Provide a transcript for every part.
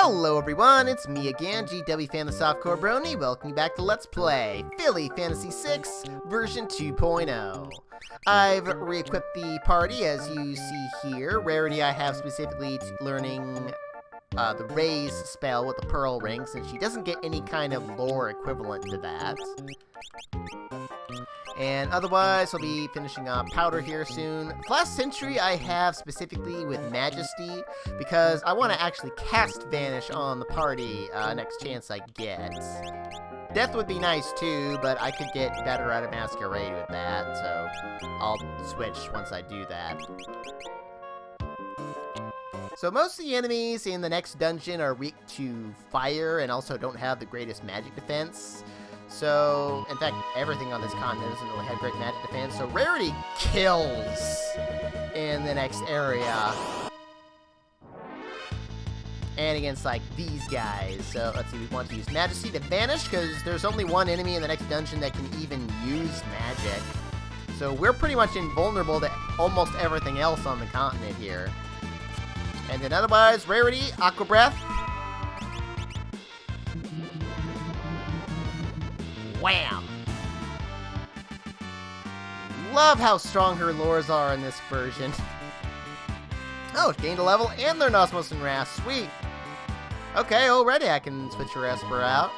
Hello everyone, it's me again, GW Fan the Softcore Brony. Welcome back to Let's Play Philly Fantasy 6 version 2.0. I've re-equipped the party as you see here. Rarity I have specifically learning the Raise spell with the Pearl Ring, since she doesn't get any kind of lore equivalent to that. And otherwise, I'll be finishing up Powder here soon. Last Century I have specifically with Majesty, because I want to actually cast Vanish on the party next chance I get. Death would be nice too, but I could get better at a Masquerade with that, so I'll switch once I do that. So most of the enemies in the next dungeon are weak to fire and also don't have the greatest magic defense. So, in fact, everything on this continent doesn't really have great magic defense, so Rarity kills in the next area. And against, like, these guys. So, let's see, we want to use Majesty to Vanish, because there's only one enemy in the next dungeon that can even use magic. So, we're pretty much invulnerable to almost everything else on the continent here. And then otherwise, Rarity, Aqua Breath. Wham! Love how strong her lures are in this version. Oh, gained a level and learned Osmos and Wrath. Sweet! Okay, already I can switch her Esper out.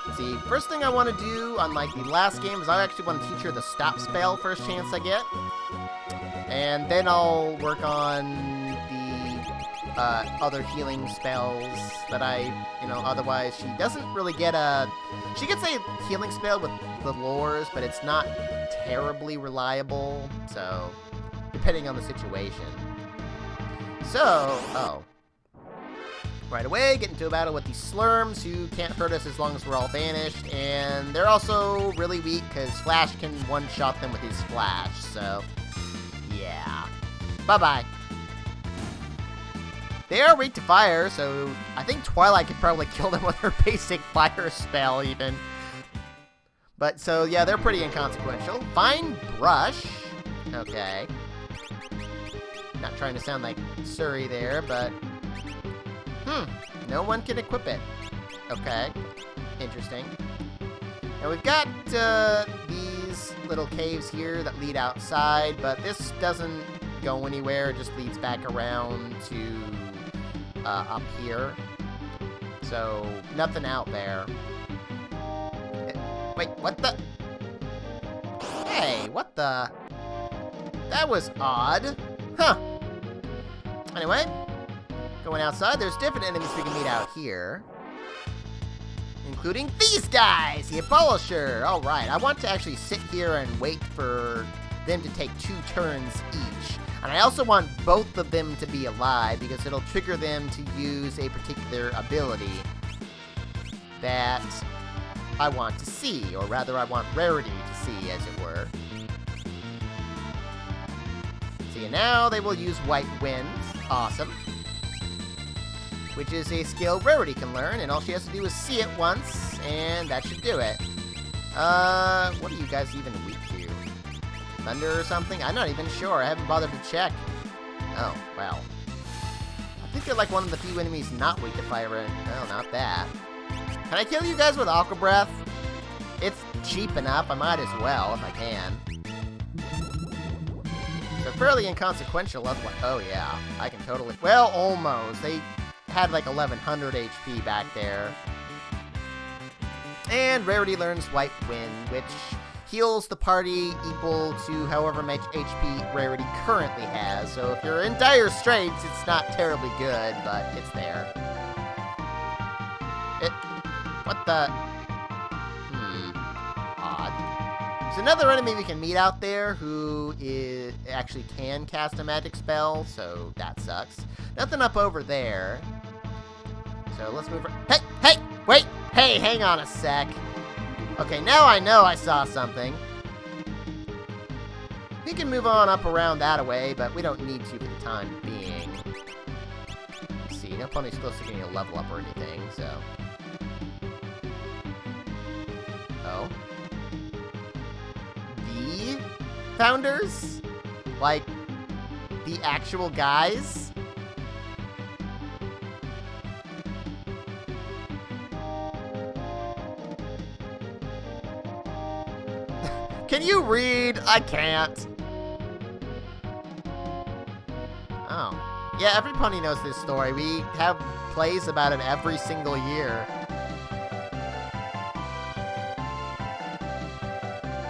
Let's see, first thing I want to do, unlike the last game, is I actually want to teach her the Stop spell first chance I get. And then I'll work on other healing spells that otherwise she doesn't really get a... She gets a healing spell with the lures, but it's not terribly reliable, so depending on the situation. So, right away, get into a battle with these Slurms, who can't hurt us as long as we're all vanished, and they're also really weak, because Flash can one-shot them with his Flash, so yeah. Bye-bye. They are weak to fire, so I think Twilight could probably kill them with her basic fire spell, even. But, so, yeah, they're pretty inconsequential. Fine Brush. Okay. Not trying to sound like Surrey there, but... No one can equip it. Okay. Interesting. Now, we've got these little caves here that lead outside, but this doesn't go anywhere. It just leads back around to... up here. So, nothing out there. Wait, what the? Hey, what the? That was odd. Huh. Anyway, going outside, there's different enemies we can meet out here. Including these guys, the Abolisher. Alright, I want to actually sit here and wait for them to take 2 turns each. And I also want both of them to be alive, because it'll trigger them to use a particular ability that I want to see, or rather I want Rarity to see, as it were. See, now they will use White Wind. Awesome. Which is a skill Rarity can learn, and all she has to do is see it once, and that should do it. What are you guys even weak to? Thunder or something? I'm not even sure. I haven't bothered to check. Oh, well. I think they're like one of the few enemies not weak to fire. No, not that. Can I kill you guys with Aqua Breath? It's cheap enough. I might as well, if I can. They're fairly inconsequential. Oh, yeah. I can totally... Well, almost. They had like 1100 HP back there. And Rarity learns White Wind, which... heals the party equal to however much HP Rarity currently has. So if you're in dire straits, it's not terribly good, but it's there. What the? Odd. There's another enemy we can meet out there who actually can cast a magic spell, so that sucks. Nothing up over there. So let's move... Hey! Wait! Hey, hang on a sec. Okay, now I know I saw something. We can move on up around that way, but we don't need to for the time being. Let's see, no pony's close to getting a level up or anything, so... Oh. The founders? Like, the actual guys? Can you read? I can't. Oh. Yeah, every pony knows this story. We have plays about it every single year.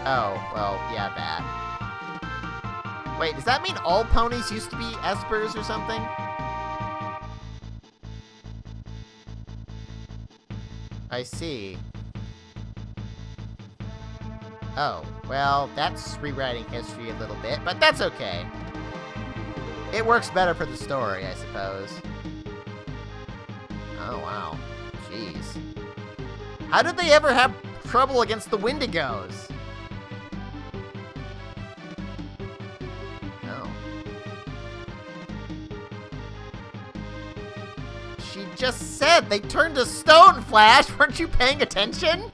Oh, well, yeah, that. Wait, does that mean all ponies used to be Espers or something? I see. Oh, well, that's rewriting history a little bit, but that's okay. It works better for the story, I suppose. Oh, wow. Jeez. How did they ever have trouble against the Wendigos? Oh. She just said they turned to stone, Flash! Weren't you paying attention?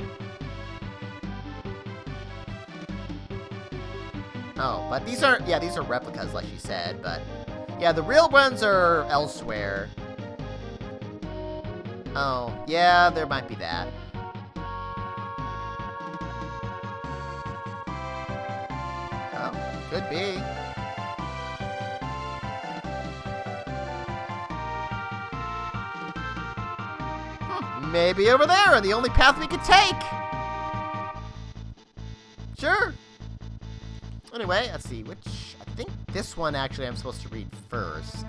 Oh, but these aren't, yeah, these are replicas like she said, but yeah, the real ones are elsewhere. Oh, yeah, there might be that. Oh, could be. Maybe over there, the only path we could take. Sure. Anyway, let's see, I think this one actually I'm supposed to read first.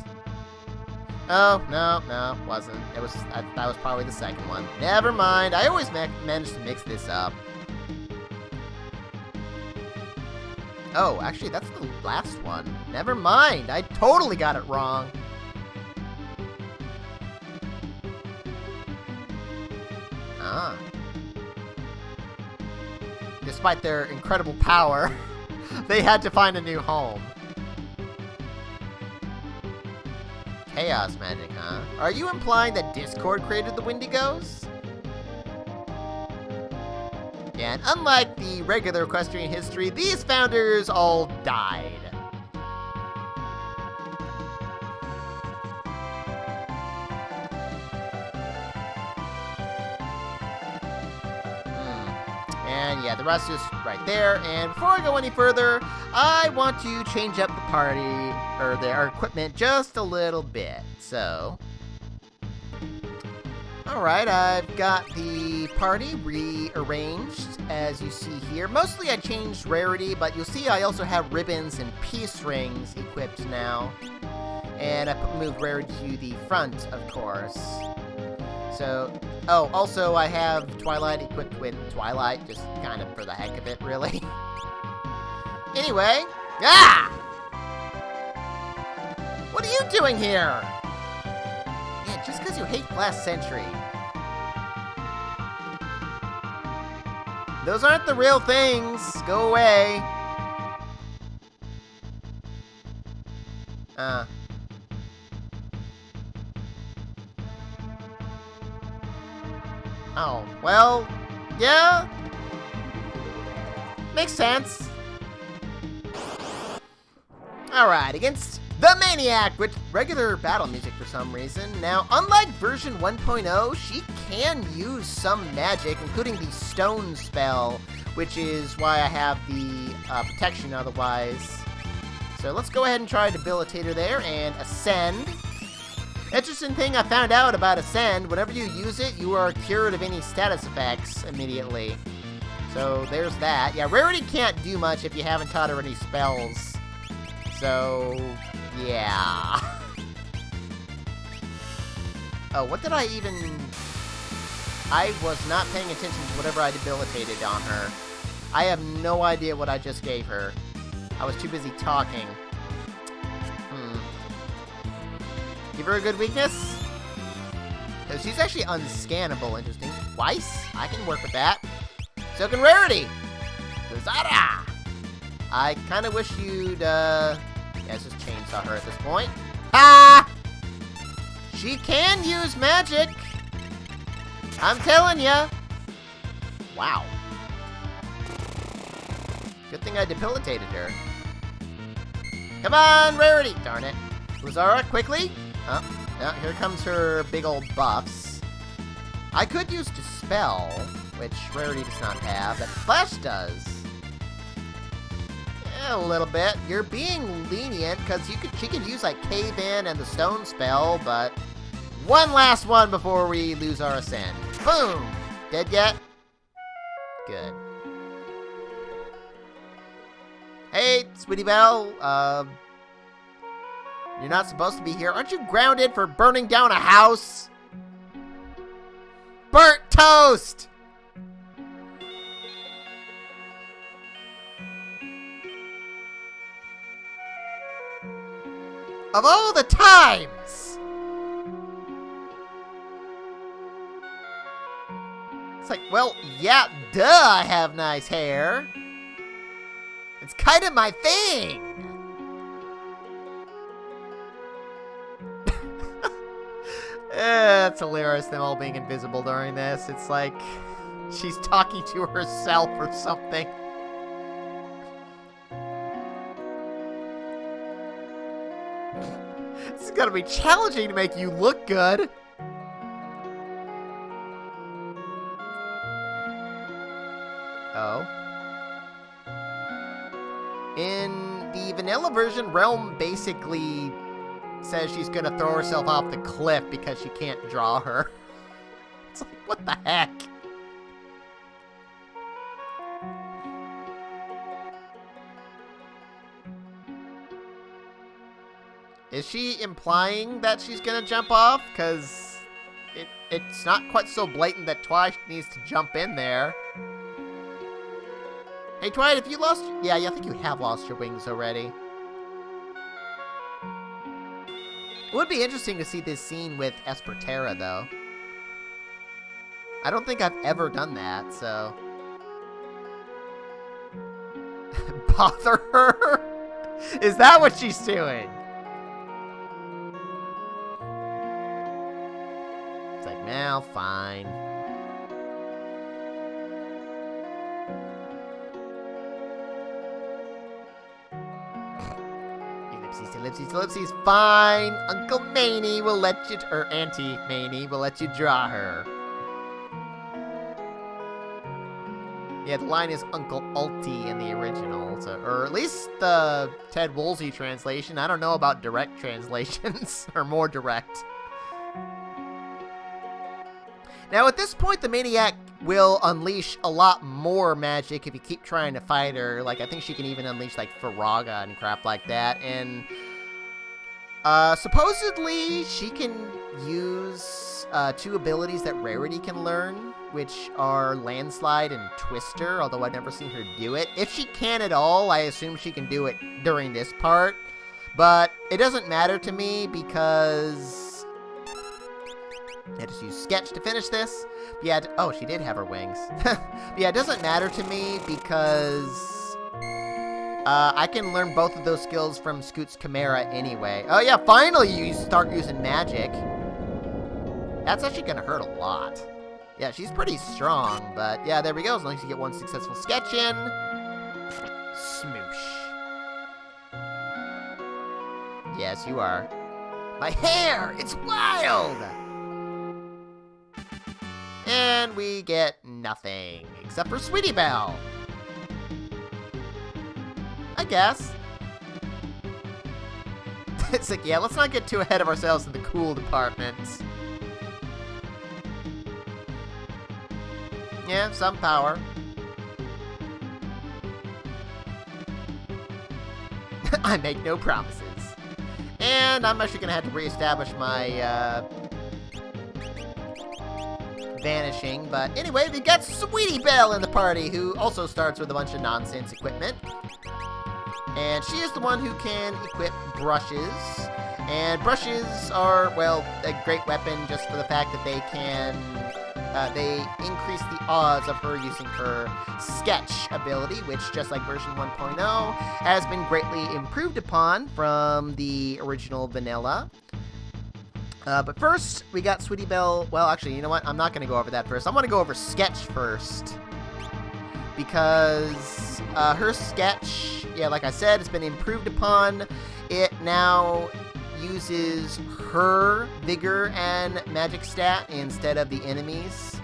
Oh, no, wasn't. That was probably the second one. Never mind, I always manage to mix this up. Oh, actually, that's the last one. Never mind, I totally got it wrong. Ah. Despite their incredible power, they had to find a new home. Chaos magic, huh? Are you implying that Discord created the Wendigos? Yeah, and unlike the regular equestrian history, these founders all died. And yeah, the rest is right there. And before I go any further, I want to change up the party, or our equipment, just a little bit. So, alright, I've got the party rearranged, as you see here. Mostly I changed rarity, but you'll see I also have ribbons and peace rings equipped now. And I moved rarity to the front, of course. So, oh, also I have Twilight equipped with Twilight, just kind of for the heck of it, really. Anyway, what are you doing here? Yeah, just because you hate last century. Those aren't the real things. Go away. Oh, well, yeah. Makes sense. Alright, against the Mane-iac with regular battle music for some reason. Now, unlike version 1.0, she can use some magic, including the stone spell, which is why I have the protection otherwise. So let's go ahead and try to debilitate her there and ascend. Interesting thing I found out about Ascend, whenever you use it, you are cured of any status effects immediately. So there's that. Yeah, Rarity can't do much if you haven't taught her any spells. So, yeah. Oh, what did I even... I was not paying attention to whatever I debilitated on her. I have no idea what I just gave her. I was too busy talking. Give her a good weakness? Because she's actually unscannable, interesting. Twice? I can work with that. So can Rarity! Zara! I kind of wish you'd, yeah, let's just chainsaw her at this point. Ha! She can use magic! I'm telling ya! Wow. Good thing I debilitated her. Come on, Rarity! Darn it. Zara, quickly! Oh, now here comes her big old buffs. I could use Dispel, which Rarity does not have, but Flash does. A little bit. You're being lenient because she could use like Cave In and the Stone spell, but one last one before we lose our ascend. Boom! Dead yet? Good. Hey, Sweetie Belle, you're not supposed to be here. Aren't you grounded for burning down a house? Burnt toast! Of all the times! It's like, well, yeah, duh, I have nice hair. It's kind of my thing. It's hilarious, them all being invisible during this. It's like she's talking to herself or something. This is gonna be challenging to make you look good. Oh. In the vanilla version, Realm basically says she's gonna throw herself off the cliff because she can't draw her. It's like, what the heck? Is she implying that she's gonna jump off? Because it's not quite so blatant that Twilight needs to jump in there. Hey, Twilight, have you lost... Yeah, I think you have lost your wings already. It would be interesting to see this scene with Espers, though. I don't think I've ever done that, so... Bother her? Is that what she's doing? It's like, well, fine. Ellipses, fine. Uncle Mane will let you, or Auntie Mane will let you draw her. Yeah, the line is Uncle Alti in the original, so, or at least the Ted Woolsey translation. I don't know about direct translations, or more direct. Now, at this point, the Mane-iac will unleash a lot more magic if you keep trying to fight her. Like, I think she can even unleash, like, Faraga and crap like that. And, supposedly, she can use, 2 abilities that Rarity can learn, which are Landslide and Twister, although I've never seen her do it. If she can at all, I assume she can do it during this part. But it doesn't matter to me because... I just use Sketch to finish this. But yeah, oh, she did have her wings. But yeah, it doesn't matter to me because I can learn both of those skills from Scoot's Chimera anyway. Oh yeah, finally you start using magic. That's actually going to hurt a lot. Yeah, she's pretty strong, but yeah, there we go. As long as you get 1 successful sketch in. Smoosh. Yes, you are. My hair! It's wild! And we get nothing, except for Sweetie Belle. I guess. It's like, yeah, let's not get too ahead of ourselves in the cool departments. Yeah, some power. I make no promises. And I'm actually going to have to reestablish my, vanishing, but anyway, we got Sweetie Belle in the party, who also starts with a bunch of nonsense equipment. And she is the one who can equip brushes. And brushes are, well, a great weapon just for the fact that they can, they increase the odds of her using her sketch ability, which, just like version 1.0, has been greatly improved upon from the original vanilla. But first, we got Sweetie Belle. Well, actually, you know what? I'm not going to go over that first. I'm going to go over Sketch first. Because her Sketch, yeah, like I said, has been improved upon. It now uses her Vigor and Magic stat instead of the enemy's.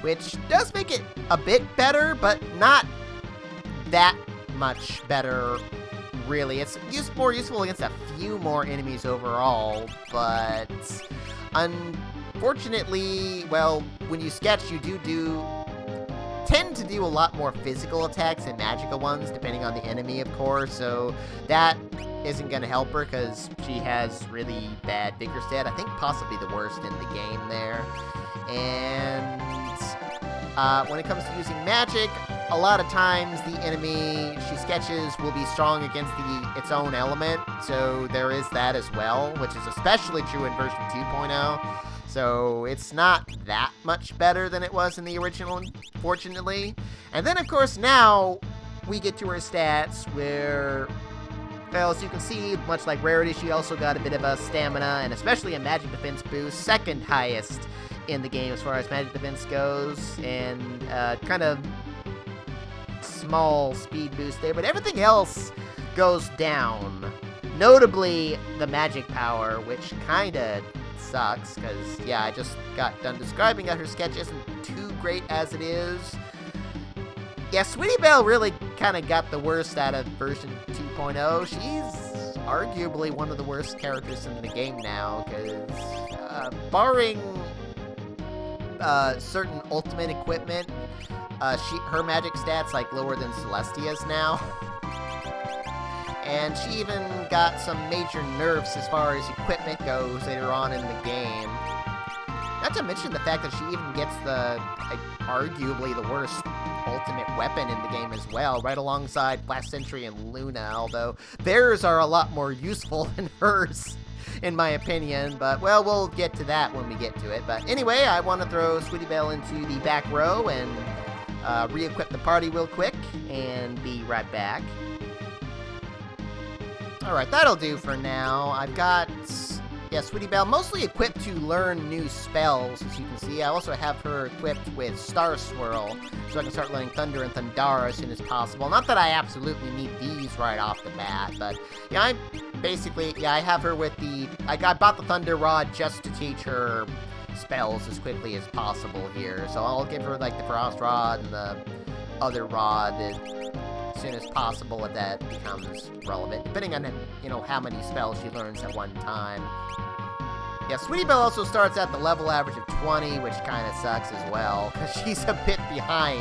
Which does make it a bit better, but not that much better, really. It's more useful against a few more enemies overall, but unfortunately, well, when you sketch, you tend to do a lot more physical attacks and magical ones, depending on the enemy, of course, so that isn't going to help her because she has really bad Vigor stat. I think possibly the worst in the game there. And when it comes to using magic, a lot of times the enemy she sketches will be strong against its own element, so there is that as well, which is especially true in version 2.0. So it's not that much better than it was in the original, fortunately. And then, of course, now we get to her stats where, well, as you can see, much like Rarity, she also got a bit of a stamina and especially a magic defense boost, second highest in the game as far as magic defense goes, and kind of small speed boost there, but everything else goes down. Notably, the magic power, which kind of sucks, because, yeah, I just got done describing that her sketch isn't too great as it is. Yeah, Sweetie Belle really kind of got the worst out of version 2.0. She's arguably one of the worst characters in the game now, because barring certain ultimate equipment, her magic stats like lower than Celestia's now. And she even got some major nerfs as far as equipment goes later on in the game. Not to mention the fact that she even gets arguably the worst ultimate weapon in the game as well, right alongside Flash Sentry and Luna, although theirs are a lot more useful than hers, in my opinion. But, well, we'll get to that when we get to it. But anyway, I want to throw Sweetie Belle into the back row and re-equip the party real quick and be right back. Alright, that'll do for now. I've got, yeah, Sweetie Belle mostly equipped to learn new spells, as you can see. I also have her equipped with Star Swirl, so I can start learning Thunder and Thundara as soon as possible. Not that I absolutely need these right off the bat, but, yeah, I have her with I bought the Thunder Rod just to teach her spells as quickly as possible here. So I'll give her, like, the Frost Rod and the other rod as soon as possible if that becomes relevant, depending on, you know, how many spells she learns at one time. Yeah, Sweetie Belle also starts at the level average of 20, which kind of sucks as well, because she's a bit behind.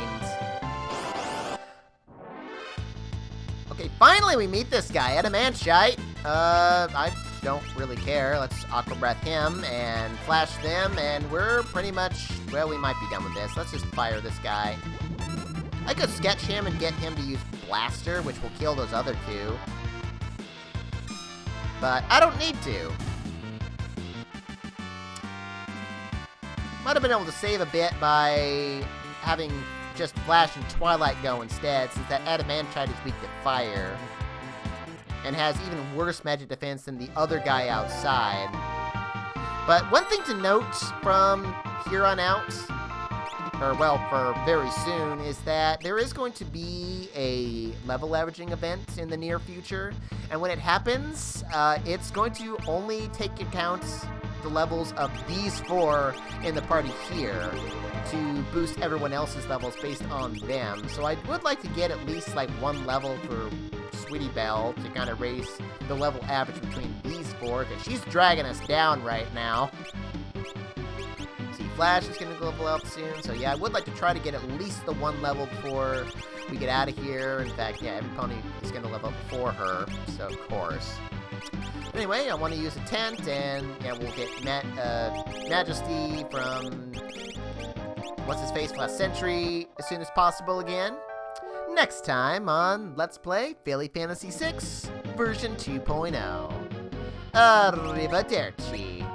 Okay, finally we meet this guy, Mane-iac. I don't really care. Let's Aqua Breath him and Flash them, and we're pretty much, well, we might be done with this. Let's just fire this guy. I could sketch him and get him to use Blaster, which will kill those other two. But I don't need to. Might have been able to save a bit by having just Flash and Twilight go instead, since that Mane-iac is weak to fire. And has even worse magic defense than the other guy outside. But one thing to note from here on out, or, well, for very soon, is that there is going to be a level averaging event in the near future, and when it happens, it's going to only take account the levels of these 4 in the party here to boost everyone else's levels based on them. So I would like to get at least, like, 1 level for Sweetie Belle to kind of raise the level average between these 4, because she's dragging us down right now. Flash is going to level up soon, so yeah, I would like to try to get at least the 1 level before we get out of here. In fact, yeah, every pony is going to level up before her, so of course. Anyway, I want to use a tent, and yeah, we'll get Majesty from What's-His-Face Flash Sentry as soon as possible again. Next time on Let's Play Fairy Fantasy VI version 2.0. Arrivederci.